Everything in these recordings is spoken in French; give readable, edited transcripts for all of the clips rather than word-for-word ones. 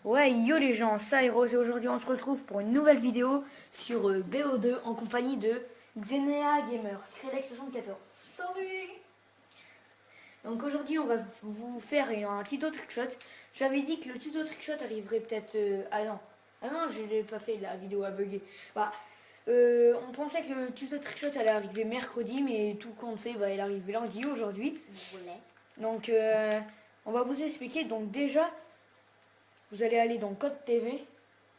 Ouais, yo les gens, ça est Rose et aujourd'hui on se retrouve pour une nouvelle vidéo sur BO2 en compagnie de Xenia Gamer, Skrillex74. Salut! Donc aujourd'hui on va vous faire un tuto trickshot. J'avais dit que le tuto trickshot arriverait peut-être... ah non, je l'ai pas fait, la vidéo a bugué. Bah, on pensait que le tuto trickshot allait arriver mercredi, mais tout compte fait, bah, il arrive lundi aujourd'hui. Donc on va vous expliquer. Donc déjà, vous allez aller dans Code TV.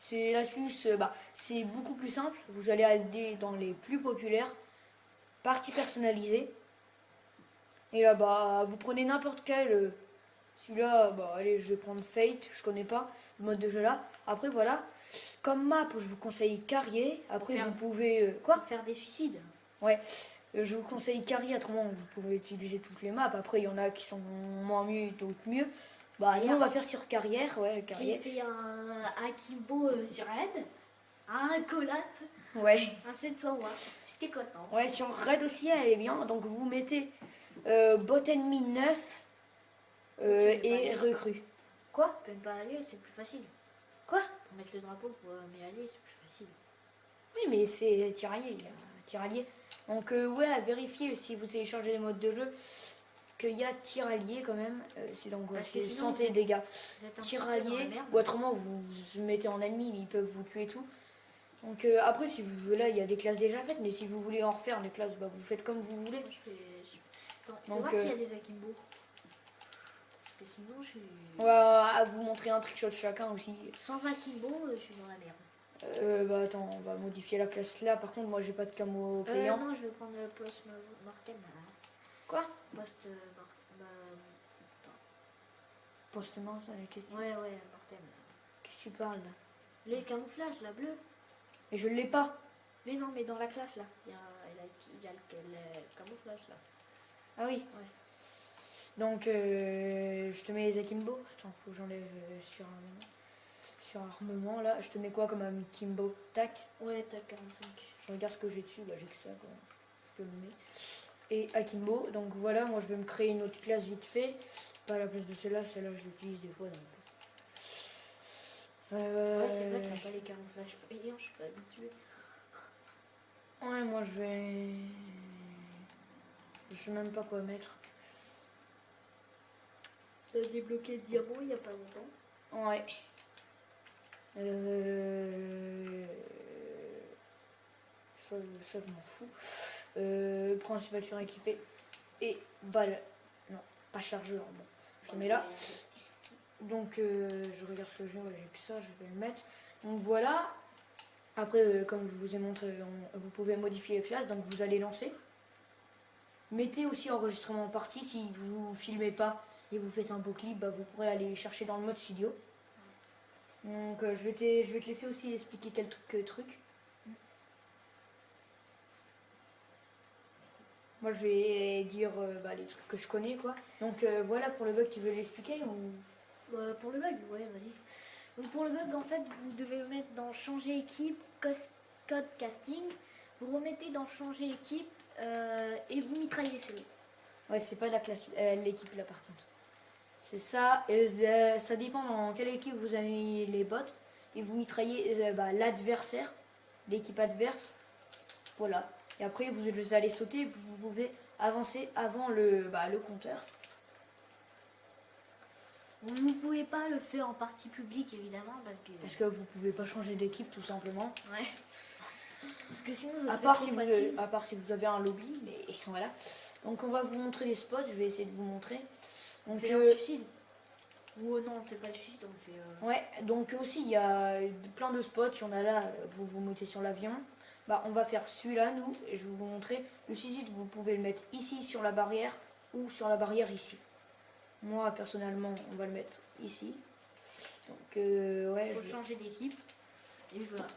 C'est l'astuce, c'est beaucoup plus simple. Vous allez aller dans les plus populaires, parties personnalisées. Et là, vous prenez n'importe quel. Celui-là, allez, je vais prendre Fate, je connais pas le mode de jeu là. Après, voilà. Comme map, je vous conseille Carrier. Après, vous pouvez. Quoi? Faire des suicides. Ouais. Je vous conseille Carrier, autrement, vous pouvez utiliser toutes les maps. Après, il y en a qui sont moins mieux, d'autres mieux. Nous, on va faire sur Carrière. Ouais, Carrière. J'ai fait un Akimbo sur Red, un Colat, Ouais. un 720. J'étais content. Ouais, sur Red aussi, elle est bien. Donc vous mettez bot ennemi 9 et recrue. Quoi? Peut pas aller, c'est plus facile. Quoi? Pour mettre le drapeau, mais aller, c'est plus facile. Oui, mais c'est tiraillé, il y a tiraillé. Donc ouais, à vérifier si vous téléchargez les modes de jeu qu'il y a tiraillier quand même. C'est donc ouais, c'est santé, dégâts. Tiraillier, ou autrement vous vous mettez en ennemi, ils peuvent vous tuer et tout. Donc après, si vous voulez, là, il y a des classes déjà faites, mais si vous voulez en refaire des classes, vous faites comme vous voulez. Attends, on va voir s'il y a des Akimbo. Parce que sinon, je suis... On va vous montrer un trickshot chacun aussi. Sans Akimbo, je suis dans la merde. Attends, on va modifier la classe là. Par contre, moi, j'ai pas de camo payant. Non, je vais prendre le post mortem. Quoi? Post Post-mort, ça, la question. Ouais, mortem. Qu'est-ce que tu parles là? Les camouflages, la bleue. Mais je l'ai pas. Mais non, mais dans la classe là, il y a le camouflage là. Ah oui. Ouais. Donc, je te mets les Akimbo. Attends, faut que j'enlève sur armement là. Je te mets quoi comme un Kimbo? Tac. Ouais, tac 45. Je regarde ce que j'ai dessus. J'ai que ça quoi. Je te le mets. Et Akimbo. Donc voilà, moi je vais me créer une autre classe vite fait. Pas à la place de celle-là. Celle-là, je l'utilise des fois. Donc. Ouais, c'est vrai que t'as pas les camouflages payants, je suis pas habituée. Ouais, moi je vais... Je sais même pas quoi mettre. T'as débloqué le diamant il y a pas longtemps. Ouais. Ça je m'en fous. Principal suréquipé. Et balle. Non, pas chargeur. Bon, je le mets là. Donc je regarde ce que j'ai que ça, je vais le mettre. Donc voilà. Après, comme je vous ai montré, vous pouvez modifier les classes. Donc vous allez lancer. Mettez aussi enregistrement de partie. Si vous filmez pas et vous faites un beau clip, vous pourrez aller chercher dans le mode studio. Donc je vais te laisser aussi expliquer quelques trucs. Moi je vais dire les trucs que je connais quoi. Donc voilà pour le bug, tu veux l'expliquer ou... Pour le bug, ouais, vas-y. Donc pour le bug, en fait, vous devez mettre dans changer équipe, code casting. Vous remettez dans changer équipe et vous mitraillez celui. Ouais, c'est pas la classe, l'équipe là par contre. C'est ça, et ça dépend dans quelle équipe vous avez mis les bots. Et vous mitraillez l'adversaire, l'équipe adverse. Voilà. Et après vous allez sauter, vous pouvez avancer avant le compteur. Vous ne pouvez pas le faire en partie publique évidemment parce que vous pouvez pas changer d'équipe tout simplement. Ouais. Parce que sinon à part si vous avez un lobby, mais voilà. Donc on va vous montrer les spots, je vais essayer de vous montrer. Donc on fait un suicide. Ou non, on fait pas le suicide, on fait... Ouais, donc aussi il y a plein de spots, il y en a là, vous montez sur l'avion. On va faire celui-là nous, et je vais vous montrer. Le suicide, vous pouvez le mettre ici sur la barrière ou sur la barrière ici. Moi personnellement, on va le mettre ici. Donc ouais. Faut changer d'équipe. Et voilà.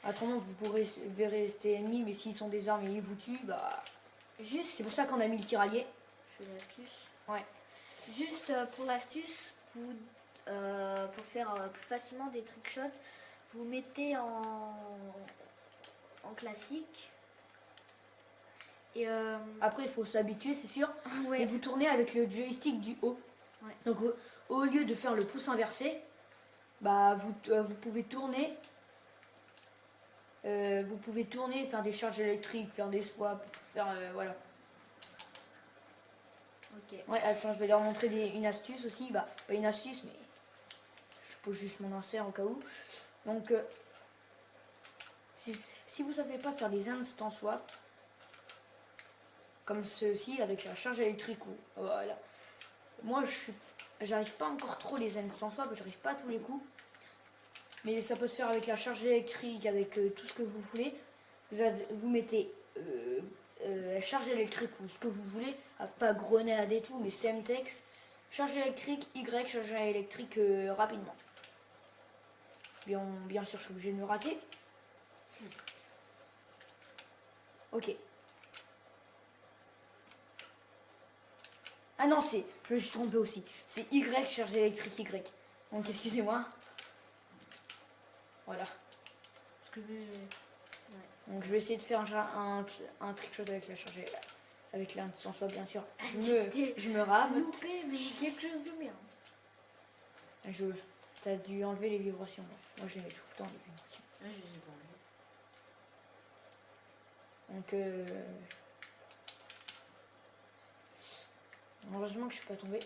Autrement, vous pourrez rester ennemis, mais s'ils sont des armes et ils vous tuent, juste. C'est pour ça qu'on a mis le tiraillier. Je fais l'astuce. Ouais. Juste pour l'astuce, pour faire plus facilement des trickshots, vous mettez en classique. Et après, il faut s'habituer, c'est sûr. Ouais. Et vous tournez avec le joystick du haut. Ouais. Donc, au lieu de faire le pouce inversé, bah vous pouvez tourner. Vous pouvez tourner, faire des charges électriques, faire des swaps, faire voilà. Ok. Ouais, attends, je vais leur montrer une astuce aussi. Bah, pas une astuce, mais je pose juste mon insert au cas où. Donc, si vous savez pas faire des instant swap, comme ceci avec la charge électrique ou voilà. Moi, j'arrive pas encore trop les instant swap, j'arrive pas à tous les coups. Mais ça peut se faire avec la charge électrique, avec tout ce que vous voulez. Vous mettez charge électrique ou ce que vous voulez, pas grenade et tout, mais Semtex, charge électrique, Y, charge électrique rapidement. Bien sûr, je suis obligé de me rater. Ok. Ah non, je me suis trompé aussi. C'est Y, charge électrique Y. Donc excusez-moi. Voilà. Donc je vais essayer de faire un trickshot avec la charge avec l'instant swap bien sûr. Je me rate. Loupé, mais quelque chose de bien. T'as dû enlever les vibrations. Moi je les mets tout le temps les vibrations. Ouais, je les ai pas enlevées. Donc heureusement que je suis pas tombée.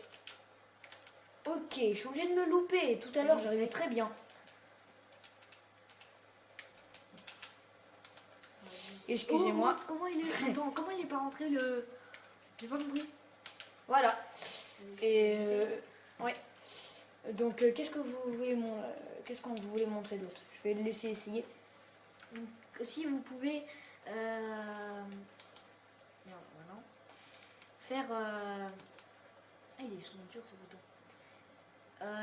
Ok, je suis obligée de me louper. Tout à l'heure j'arrivais très bien. Excusez-moi. Oh, comment il est Attends, comment il est pas rentré le... J'ai pas compris. Voilà. Et ouais. Donc qu'est-ce qu'on vous voulez montrer d'autre? Je vais le laisser essayer. Donc si vous pouvez merde, voilà. Faire ah, il est son dur ce bouton.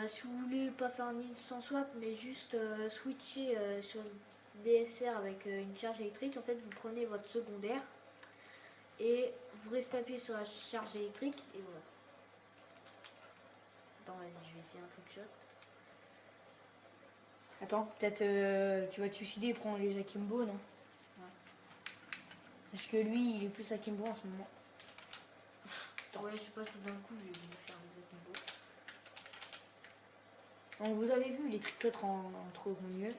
Si vous voulez pas faire un instant swap mais juste switcher sur DSR avec une charge électrique, en fait vous prenez votre secondaire et vous restez appuyé sur la charge électrique et voilà. Attends, vas-y, je vais essayer un trickshot. Attends, peut-être tu vas te suicider et prendre les Akimbo, non? Ouais. Parce que lui, il est plus Akimbo en ce moment. Ouais, je sais pas, tout d'un coup, je vais faire des Akimbo. Donc vous avez vu, les trickshots rentreront mieux.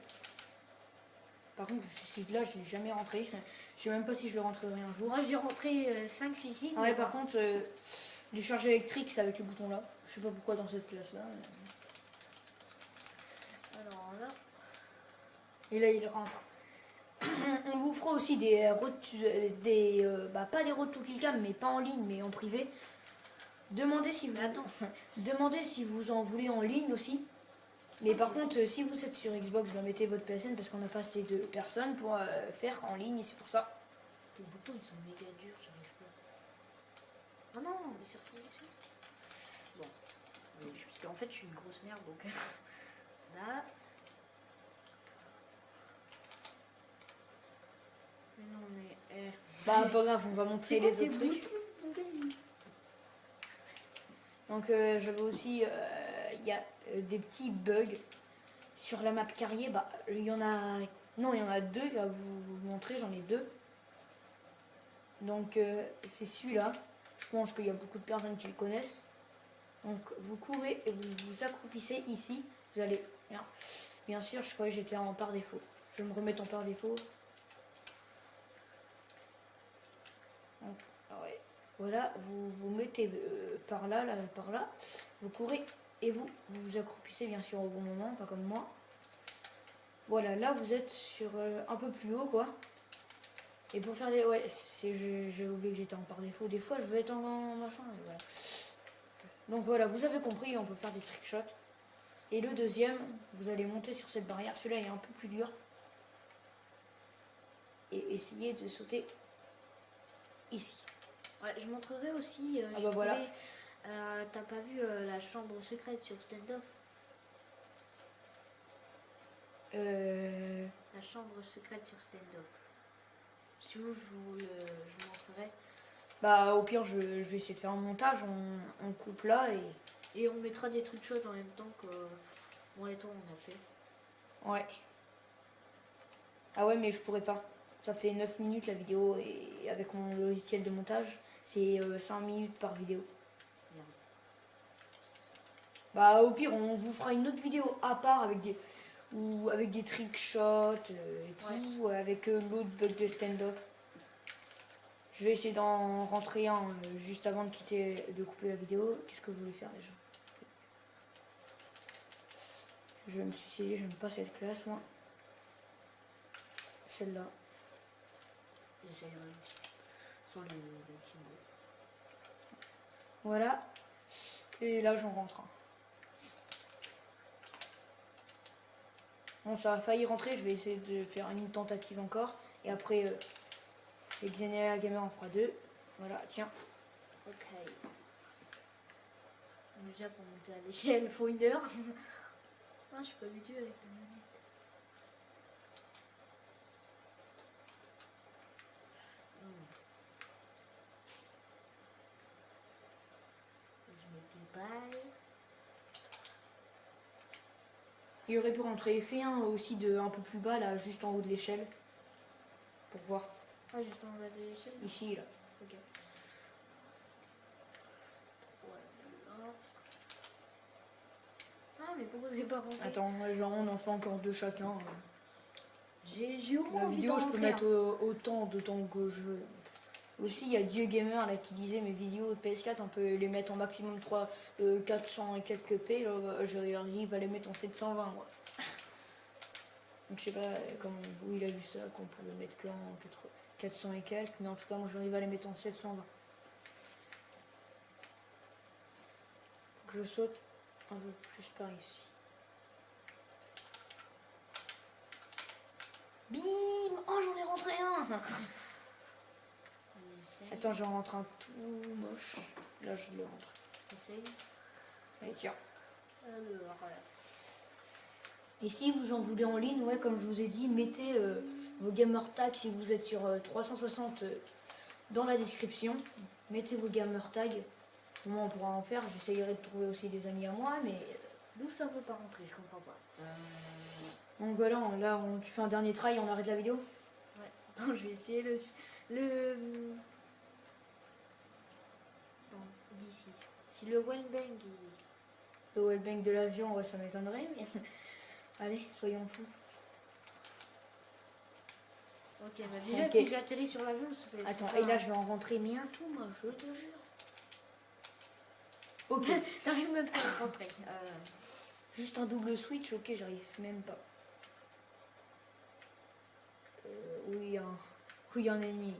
Par contre, celui-là, je ne l'ai jamais rentré. Je sais même pas si je le rentrerai un jour. Moi, j'ai rentré 5 physiques. Ah ouais, par contre, les charges électriques, c'est avec le bouton là. Je sais pas pourquoi dans cette classe-là. Alors là... Et là, il rentre. On vous fera aussi pas des road to kill cam, mais pas en ligne, mais en privé. Demandez si vous en voulez en ligne aussi. Mais par contre, si vous êtes sur Xbox, mettez votre PSN parce qu'on n'a pas assez de personnes pour faire en ligne et c'est pour ça. Les boutons ils sont méga durs, j'arrive pas. Non, non, mais c'est retourné dessus. Bon, parce qu'en fait je suis une grosse merde donc là. Mais non, mais. Bah, pas grave, on va montrer les autres trucs. Donc, j'avais aussi. Il y a des petits bugs sur la map carrier. Bah, il y en a. Non, il y en a deux, je vais vous montrer, j'en ai deux. Donc, c'est celui-là. Je pense qu'il y a beaucoup de personnes qui le connaissent. Donc, vous courez et vous vous accroupissez ici. Vous allez. Bien sûr, je croyais que j'étais en par défaut. Je vais me remettre en par défaut. Donc, ouais. Voilà, vous mettez par là, par là. Vous courez et vous vous accroupissez bien sûr au bon moment, pas comme moi. Voilà, là vous êtes sur un peu plus haut quoi. Et pour faire les... Ouais, j'ai oublié que j'étais en par défaut. Des fois je veux être en machin. Voilà. Donc voilà, vous avez compris, on peut faire des trickshots. Et le deuxième, vous allez monter sur cette barrière. Celui-là est un peu plus dur. Et essayer de sauter ici. Ouais, je montrerai aussi. Ah bah voilà. T'as pas vu la chambre secrète sur Standoff? La chambre secrète sur Standoff. Si vous, je vous montrerai. Bah au pire, je vais essayer de faire un montage. On coupe là et on mettra des trucs chauds en même temps que moi et toi on a fait. Ouais. Ah ouais, mais je pourrais pas. Ça fait 9 minutes la vidéo et avec mon logiciel de montage, c'est 5 minutes par vidéo. Bah au pire on vous fera une autre vidéo à part avec des trick shots et tout, avec l'autre bug de stand-off. Je vais essayer d'en rentrer un juste avant de couper la vidéo. Qu'est-ce que vous voulez faire déjà? Je vais me suicider, j'aime pas cette classe moi. Celle-là. J'essaierai sur les keyboards. Voilà. Et là j'en rentre un. Bon, ça a failli rentrer, je vais essayer de faire une tentative encore. Et après, Xenia Gamer en fera 2. Voilà, tiens. Ok. Déjà pour monter à l'échelle, il faut 1 heure. Ah, je suis pas habituée avec la manette. Je me déballe. Il aurait pu rentrer F1 aussi de un peu plus bas, là, juste en haut de l'échelle. Pour voir. Ah, juste en bas de l'échelle. Ici, là. Ok. Voilà. Ah, mais pourquoi vous n'avez pas rentré? Attends, on en fait encore 2 chacun. J'ai au moins La envie vidéo, d'en je peux rentrer mettre autant de temps que je veux. Aussi, il y a Dieu Gamer là qui disait mes vidéos PS4, on peut les mettre en maximum 400 et quelques P. J'arrive à les mettre en 720. Moi. Donc je sais pas où il a vu ça, qu'on pouvait mettre que en 400 et quelques, mais en tout cas, moi j'arrive à les mettre en 720. Faut que je saute un peu plus par ici. Bim! Oh, j'en ai rentré un! Attends, j'en rentre un tout moche. Là, je le rentre. Essaye. Allez, tiens. Alors, Et si vous en voulez en ligne, ouais, comme je vous ai dit, mettez vos gamer tags si vous êtes sur 360 dans la description. Mettez vos gamer tags. Comment on pourra en faire? J'essayerai de trouver aussi des amis à moi, mais... d'où ça veut pas rentrer? Je comprends pas. Donc voilà, là, tu fais un dernier try, on arrête la vidéo? Ouais. Attends, je vais essayer le... Bon, d'ici. Si le wellbang il... Le wellbang de l'avion, ouais, ça m'étonnerait, mais... Allez, soyons fous. Ok, bah déjà, Ok. si j'atterris sur l'avion, ça fait... Attends, et là, je vais en rentrer, mais un tout moche, je te jure. Ok. T'arrives même pas à rentrer. Juste un double switch, ok, j'arrive même pas. Oui, un ennemi.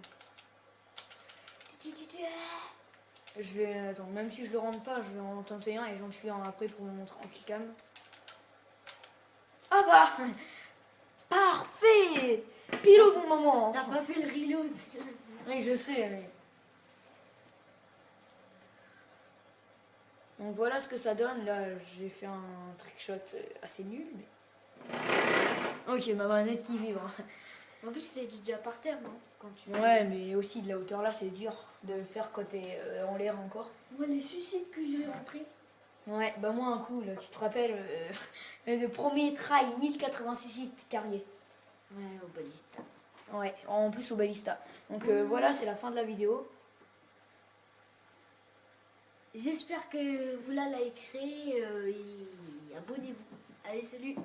Je vais attends, même si je le rentre pas, je vais en tenter un et j'en suis un après pour me montrer en cam. Ah bah parfait. Pile au bon moment. T'as pas fait le reload. Oui, je sais, mais... Donc voilà ce que ça donne. Là, j'ai fait un trickshot assez nul, mais... Ok, ma manette qui vibre. En plus, t'es déjà par terre, non? Quand tu... Ouais, mais aussi de la hauteur là, c'est dur de le faire quand t'es en l'air encore. Moi, les suicides que j'ai rentrés. Ouais, bah moi un coup, là, tu te rappelles, le premier try, 1086 carrier. Ouais, au balista. Ouais, en plus au balista. Donc voilà, c'est la fin de la vidéo. J'espère que vous la likerez et abonnez-vous. Allez, salut!